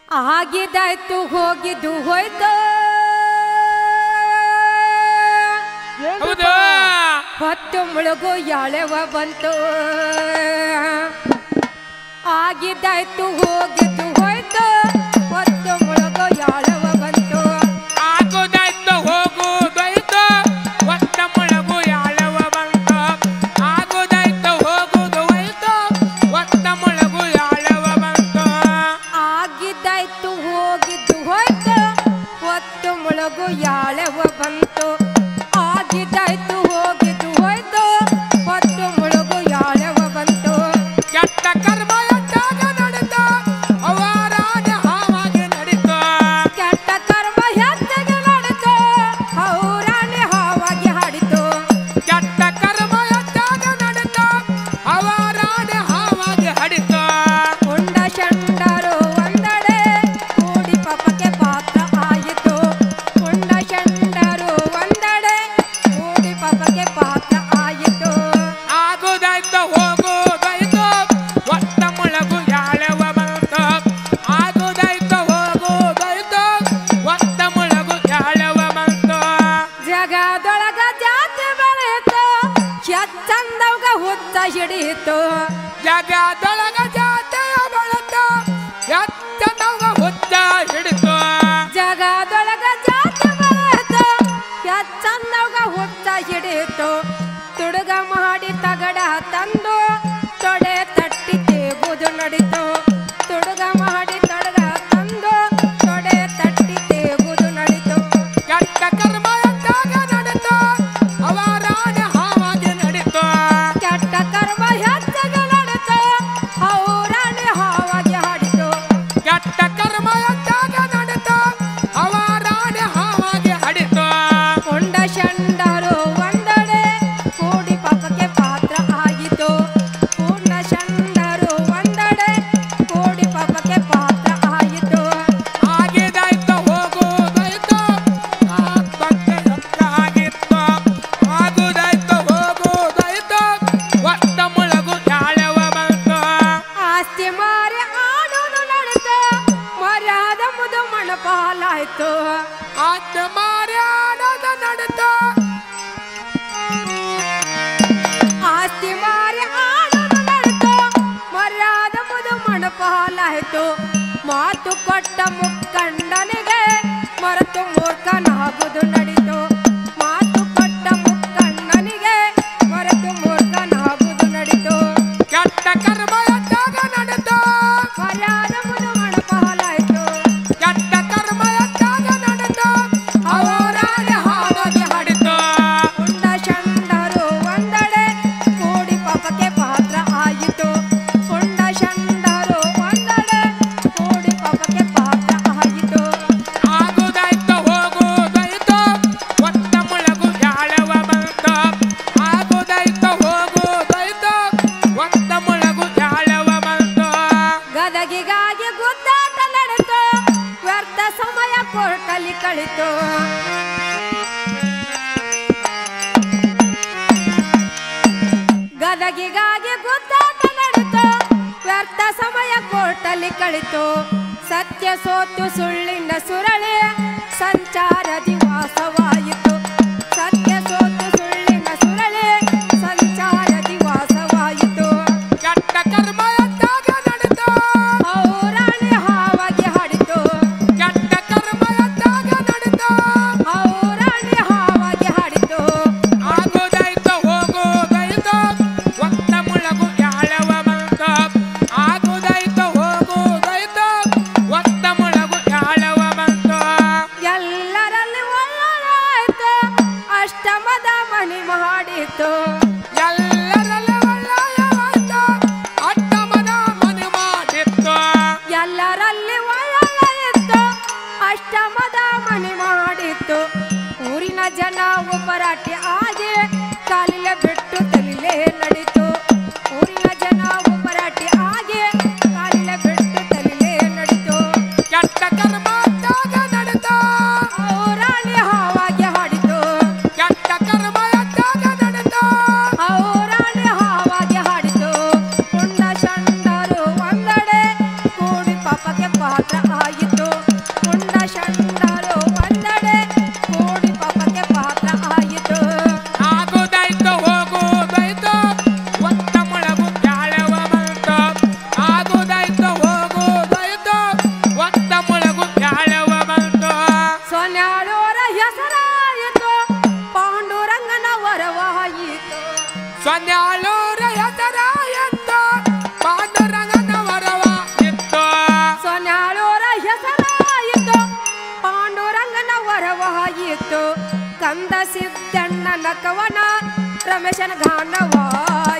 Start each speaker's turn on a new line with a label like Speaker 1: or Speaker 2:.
Speaker 1: ಆಗಿದಾಯ್ತು ಹೋಗಿದ್ದು ಹೋಯ್ತು ಹೊತ್ತು ಮುಳುಗು ಯಾಳೆವ ಬಂತು ಆಗಿದಾಯ್ತು ಹೋಗಿದ್ದು ಹೋಯ್ತು ಹೊತ್ತು ಮುಳುಗು ಯಾಳೆವ ಬಂತು
Speaker 2: ಆಗುದಾಯ್ತು ಹೋಗುದಾಯ್ತು ಹೊತ್ತ ಮುಳುಗು ಯಾಳೆವ ಬಂತು ಆಗುದಾಯ್ತು ಹೋಗುದು ಹೋಯ್ತು ಹೊತ್ತ ಮುಳುಗು ಯಾಳೆವ ಬಂತು
Speaker 1: ಆಗಿದಾಯ್ತು ಹೋಗಿದ್ದು ಹೋಯ್ತು ಹೊತ್ತು ಮುಳುಗು ಯಾಳೆವ ಬಂತು ಆಗಿದಾಯ್ತು ಹೋಗಿದ್ದು ಹೋಯ್ತು ಹೊತ್ತು ಮುಳುಗು ಯಾಳೆವ ಬಂತು
Speaker 2: ಕೆಟ್ಟ ಕರ್ಮ ಎಟ್ಟಾಗ ನಡೆದ ಅವರಾನೆ ಹಾವಾಗಿ ನಡೀತು
Speaker 1: ಕೆಟ್ಟ ಕರ್ಮ ಹೆಚ್ಚಿಗೆ ನಡೆದು ಔರಾಣಿ ಹಾವಾಗಿ ಹಾಡಿತು
Speaker 2: ಕೆಟ್ಟ ಕರ್ಮ ಎಟ್ಟಾಗ ನಡೆದ ಅವರಾನೆ ಹಾವಾಗಿ ಹಡಿತು
Speaker 1: ಉಂಡ ಚಂಡರು ಒಂದೆಡೆ ಕೂಡಿ ಪಾಪಕ್ಕೆ ಪಾತ್ರ ಆಯಿತು ಉಂಡ ಚಂಡರು ಒಂದೆಡೆ ಕೂಡಿ ಪಾಪಕ್ಕೆ ಪಾತ್ರ ಆಯಿತು
Speaker 2: ಆಗುದಾಯ್ತು ಹೋಗುದಾಯ್ತು ಹೊತ್ತ ಮುಳುಗು ಯಾಳೆವ ಬಂತು ಆಗುದಾಯ್ತು ಹೋಗುದಾಯ್ತು ಹೊತ್ತ ಮುಳುಗು ಯಾಳೆವ ಬಂತು
Speaker 1: ಜಗದೊಳಗ ಜಾತಿ ಬೆಳೆಯಿತು ಚಂದವ್ಗ ಹುತ್ತ ಹಿಡಿಯಿತು
Speaker 2: ಜಗದೊಳಗ ಜಾತೆಯ ಬಳತ ಎತ್ತನವ ಹುತ್ತ ಹಿಡಿತು
Speaker 1: ಜಗದೊಳಗ ಜಾತಿ ಬೆಳೆಯಿತು ಚಂದವ್ಗ ಹುತ್ತ ಹಿಡಿಯಿತು ತುಡುಗ ಮಾಡಿ ತಗಡ ತಂದು ತೊಡೆ ತಟ್ಟಿ ತೇಗುದು ನಡಿತು ತುಡುಗ ಮಾಡಿ ತಡಗ ತಂದು ತೊಡೆ ತಟ್ಟಿ ತೇಗುದು ನಡಿತು
Speaker 2: ಕೆಟ್ಟ ಕರ್ಮ ಎಟ್ಟಾಗ ನಡೆದು ಅವರಾನೆ ಹಾವಾಗಿ ನಡೀತು
Speaker 1: ಕೆಟ್ಟ ಕರ್ಮ ಹೆಚ್ಚಿಗೆ ನಡೆದು ಔರಾಣಿ ಹಾವಾಗಿ ಹಾಡಿತು
Speaker 2: ಕೆಟ್ಟ ಕರ್ಮ ಎಟ್ಟಾಗ ನಡೆದು ಅವರಾನೆ ಹಾವಾಗಿ ಹಡಿತು
Speaker 1: ಉಂಡ ಚಂಡರು ಒಂದೆಡೆ ಕೂಡಿ ಪಾಪಕ್ಕೆ ಪಾತ್ರ ಆಯಿತು ಉಂಡ ಚಂಡರು ಒಂದೆಡೆ ಕೂಡಿ ಪಾಪಕ್ಕೆ ಪಾತ್ರ ಆಯಿತು
Speaker 2: ಆಗಿದಾಯ್ತು ಹೋಗುದಾಯ್ತು ಆತ್ಮಕ್ಕೆ ಎತ್ತಾಗಿತ್ತು ಆಗುದಾಯ್ತು ಹೋಗುದಾಯ್ತು ಹೊತ್ತ ಮುಳುಗು ಯಾಳೆವ ಬಂತು
Speaker 1: ಆಸ್ತಿ ಮಾರಿ ಆಡೋನು ನಡೆದು ಮರ್ಯಾದ ಮುದು ಮಣಪಾಲಾಯ್ತು
Speaker 2: ಆತ ಮಾರ್ಯಾಡದ ನಡೆದು
Speaker 1: ಆಸ್ತಿ ಮಾರಿ ಆಡೋನು ನಡೆದು ಮರ್ಯಾದ ಮುದು ಮಣಪಾಲಾಯ್ತು ಮಾತು ಕೊಟ್ಟ ಮುಕ್ಕಂಡನಿಗೆ ಮರೆತು ಮೂರ್ಖನಾಗುದು ನಡಿತು ಮಾತು ಕೊಟ್ಟ ಮುಕ್ಕಂಡನಿಗೆ ಮರೆತು ಮೂರ್ಖನಾಗುದು ನಡಿತು
Speaker 2: ಕೆಟ್ಟ ಕರ್ಮ ಎಟ್ಟಾಗ ನಡೆದು
Speaker 1: ಮರ್ಯಾದ ಮುದು ಮಣಪಾಲಾಯ್ತು
Speaker 2: ಕೆಟ್ಟ ಕರ್ಮ ಎಟ್ಟಾಗ ನಡೆದು ಅವರಾನೆ ಹಾವಾಗಿ ಹಡಿತು
Speaker 1: ಉಂಡ ಚಂಡರು ಒಂದೆಡೆ ಕೂಡಿ ಪಾಪಕ್ಕೆ ಪಾತ್ರ ಆಯಿತು ಉಂಡ ಚಂಡರು ಒಂದೆಡೆ ಕೂಡಿ ಪಾಪಕ್ಕೆ ಪಾತ್ರ ಆಯಿತು
Speaker 2: ಆಗುದಾಯ್ತು ಹೋಗುದಾಯ್ತು ಹೊತ್ತ ಮುಳುಗು ಯಾಳೆವ ಬಂತು ಆಗುದಾಯ್ತು ಹೋಗುದಾಯ್ತು ಹೊತ್ತ ಮುಳುಗು ಯಾಳೆವ ಬಂತು
Speaker 1: ಗದಗಿಗಾಗಿ ಗುದ್ದಾಟ ನಡೆದು ವ್ಯರ್ಥ ಸಮಯ ಕೋರ್ಟಲ್ಲಿ ಕಳಿತು ಗದಗಿಗಾಗಿ ಗುದ್ದಾಟ ನಡೆದು ವ್ಯರ್ಥ ಸಮಯ ಕೋರ್ಟಲ್ಲಿ ಕಳಿತು ಸತ್ಯ ಸೋತು ಸುಳ್ಳಿನ ಸುರಳಿ ಸಂಚಾರ ದಿವಾಸವಾಯಿತು ಸತ್ಯ ಸೋತು ಸುಳ್ಳಿನ ಸುರಳಿ ಸಂಚಾರ ದಿವಾಸವಾಯಿತು
Speaker 2: ಕೆಟ್ಟ ಕರ್ಮ ಎಟ್ಟಾಗ ನಡೆದು
Speaker 1: ಔರಾಣಿ ಹಾವಾಗಿ ಹಾಡಿತು
Speaker 2: ಕೆಟ್ಟ ಕರ್ಮ ಎಟ್ಟಾಗ ನಡೆದು
Speaker 1: ಔರಾಣಿ ಹಾವಾಗಿ ಹಾಡಿತು
Speaker 2: ಆಗುದಾಯ್ತು ಹೋಗುದಾಯ್ತು ಹೊತ್ತ ಮುಳುಗು ಯಾಳೆವ ಬಂತು ಆಗುದಾಯ್ತು ಹೋಗುದಾಯ್ತು ಹೊತ್ತ ಮುಳುಗು ಯಾಳೆವ ಬಂತು
Speaker 1: ಎಲ್ಲರಲ್ಲಿ ಒಳ್ಳೆಯಾಯ್ತು ಅಷ್ಟಮದ ಮನಿ ಮಾಡಿತು
Speaker 2: ಎಲ್ಲರಲ್ಲಿ ಒಳ್ಳೆಯವಾಯ್ತು ಅಟ್ಟಮನ ಮನೆ ಮಾಡಿತ್ತು
Speaker 1: ಎಲ್ಲರಲ್ಲಿ ಒಳ್ಳೆಯಿತ್ತು ಅಷ್ಟಮದ ಮನಿ ಮಾಡಿತ್ತು ಊರಿನ ಜನ ಒಬ್ಬರಾಟಿ ಆಗಿ ಕಾಲಿಲೆ ಬಿಟ್ಟು ತಲಿಲೆ ನಡಿತು ಊರಿನ ಜನ ಒಬ್ಬರಾಟಿ ಆಗಿ ಕಾಲಿಲೆ ಬಿಟ್ಟು ತಲಿಲೆ ನಡಿತು
Speaker 2: ಕೆಟ್ಟ ಕರ್ಮ ಎಟ್ಟಾಗ ನಡೆದು
Speaker 1: ಔರಾಣಿ ಹಾವಾಗಿ ಹಾಡಿತು
Speaker 2: ಕೆಟ್ಟ ಕರ್ಮ ಎಟ್ಟಾಗ ನಡೆದು
Speaker 1: ಔರಾಣಿ ಹಾವಾಗಿ ಹಾಡಿತು ಉಂಡ ಚಂಡರು ಒಂದೆಡೆ ಕೂಡಿ ಪಾಪಕ್ಕೆ ಪಾತ್ರ ಪಾತ್ರ ಆಯಿತು ಉಂಡ ಶಂಡರು ಒಂದೆಡೆ ಕೂಡಿ ಪಾಪಕ್ಕೆ ಪಾತ್ರ ಆಯಿತು
Speaker 2: ಆಗುದಾಯ್ತು ಹೋಗುದಾಯ್ತು ಒತ್ತ ಮೊಳಗು ಬ್ಯಾಳವ ಬಂತು ಆಗುದಾಯ್ತು ಹೋಗುದಾಯ್ತು ಒತ್ತ ಮೊಳಗು ಬ್ಯಾಳವ ಬಂತು
Speaker 1: ಸೊನ್ಯಾಳೋರ ಹೆಸರಾಯಿತು ಪಾಂಡುರಂಗನ ವರವಾಯಿತು
Speaker 2: ಸೊನ್ಯಾಳೂರ ಹೆಸರಾಯಿತು ಪಾಂಡುರಂಗನ ವರವಾಗಿತ್ತು
Speaker 1: ಸೊನ್ಯಾಳೋರ ಹೆಸರಾಯಿತು ಪಾಂಡುರಂಗನ ವರವಾಯಿತು ಕಂದ ಸಿದ್ದಣ್ಣನ ಕವನ ರಮೇಶನ ಗಾನವಾಯಿತು